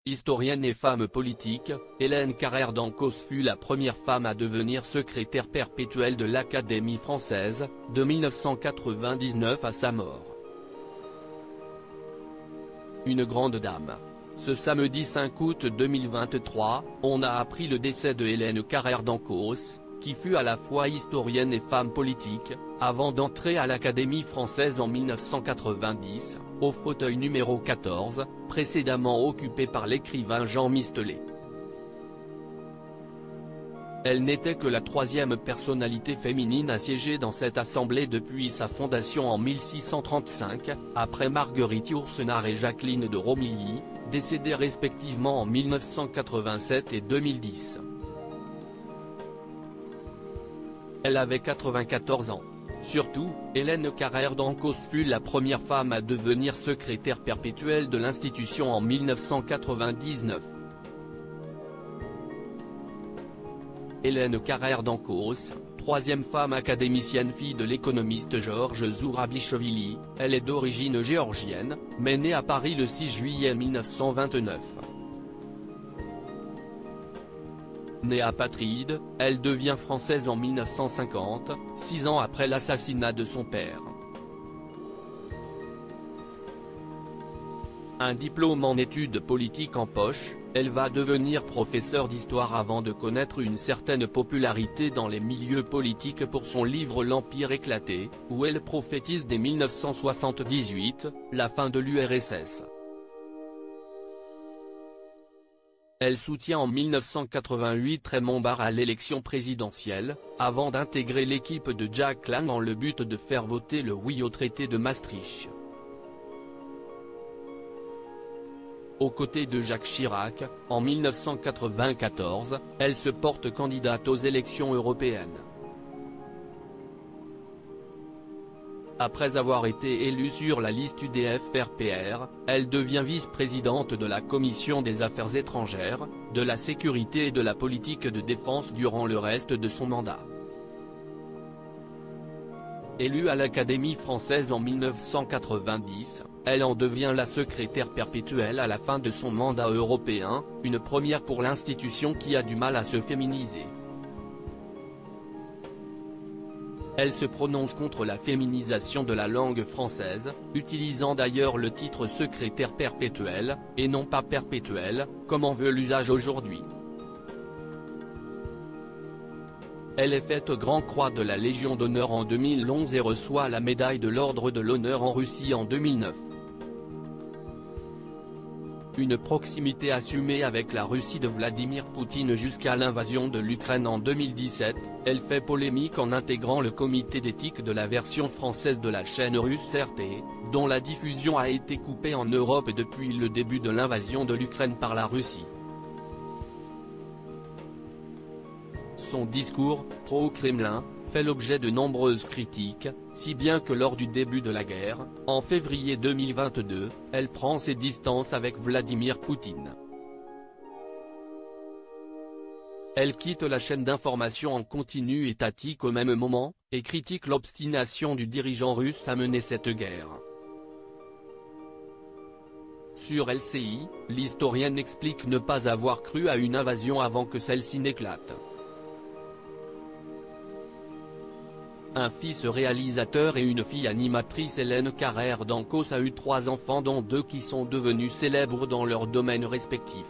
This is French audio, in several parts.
Historienne et femme politique, Hélène Carrère d'Ancos fut la première femme à devenir secrétaire perpétuelle de l'Académie française, de 1999 à sa mort. Une grande dame. Ce samedi 5 août 2023, on a appris le décès de Hélène Carrère d'Ancos, qui fut à la fois historienne et femme politique, avant d'entrer à l'Académie française en 1990, au fauteuil numéro 14, précédemment occupé par l'écrivain Jean Mistelet. Elle n'était que la troisième personnalité féminine à siéger dans cette assemblée depuis sa fondation en 1635, après Marguerite Yourcenar et Jacqueline de Romilly, décédées respectivement en 1987 et 2010. Elle avait 94 ans. Surtout, Hélène Carrère d'Ancos fut la première femme à devenir secrétaire perpétuelle de l'institution en 1999. Hélène Carrère d'Ancos, troisième femme académicienne fille de l'économiste Georges Zourabichvili, elle est d'origine géorgienne, mais née à Paris le 6 juillet 1929. Née apatride, elle devient française en 1950, 6 ans après l'assassinat de son père. Un diplôme en études politiques en poche, elle va devenir professeure d'histoire avant de connaître une certaine popularité dans les milieux politiques pour son livre L'Empire éclaté, où elle prophétise dès 1978, la fin de l'URSS. Elle soutient en 1988 Raymond Barre à l'élection présidentielle, avant d'intégrer l'équipe de Jack Lang dans le but de faire voter le oui au traité de Maastricht. Aux côtés de Jacques Chirac, en 1994, elle se porte candidate aux élections européennes. Après avoir été élue sur la liste UDF-RPR, elle devient vice-présidente de la Commission des Affaires étrangères, de la sécurité et de la politique de défense durant le reste de son mandat. Élue à l'Académie française en 1990, elle en devient la secrétaire perpétuelle à la fin de son mandat européen, une première pour l'institution qui a du mal à se féminiser. Elle se prononce contre la féminisation de la langue française, utilisant d'ailleurs le titre secrétaire perpétuel, et non pas perpétuel, comme en veut l'usage aujourd'hui. Elle est faite Grand Croix de la Légion d'honneur en 2011 et reçoit la médaille de l'Ordre de l'Honneur en Russie en 2009. Une proximité assumée avec la Russie de Vladimir Poutine jusqu'à l'invasion de l'Ukraine en 2017, elle fait polémique en intégrant le comité d'éthique de la version française de la chaîne russe RT, dont la diffusion a été coupée en Europe depuis le début de l'invasion de l'Ukraine par la Russie. Son discours, pro-Kremlin, fait l'objet de nombreuses critiques, si bien que lors du début de la guerre, en février 2022, elle prend ses distances avec Vladimir Poutine. Elle quitte la chaîne d'information en continu étatique au même moment, et critique l'obstination du dirigeant russe à mener cette guerre. Sur LCI, l'historienne explique ne pas avoir cru à une invasion avant que celle-ci n'éclate. Un fils réalisateur et une fille animatrice, Hélène Carrère d'Ancos a eu 3 enfants dont 2 qui sont devenus célèbres dans leurs domaines respectifs.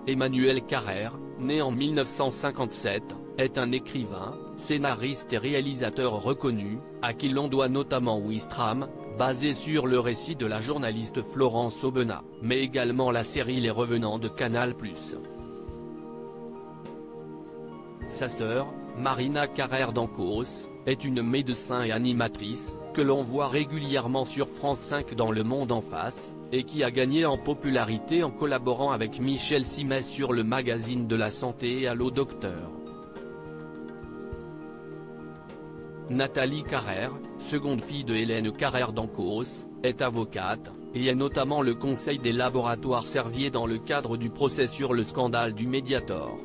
Emmanuel Carrère, né en 1957, est un écrivain, scénariste et réalisateur reconnu, à qui l'on doit notamment Ouistreham, basé sur le récit de la journaliste Florence Aubenas, mais également la série Les Revenants de Canal+. Sa sœur, Marina Carrère d'Ancos, est une médecin et animatrice, que l'on voit régulièrement sur France 5 dans Le Monde en face, et qui a gagné en popularité en collaborant avec Michel Simès sur le magazine de la santé et Allo Docteur. Nathalie Carrère, seconde fille de Hélène Carrère d'Ancos, est avocate, et est notamment le conseil des laboratoires Servier dans le cadre du procès sur le scandale du Mediator.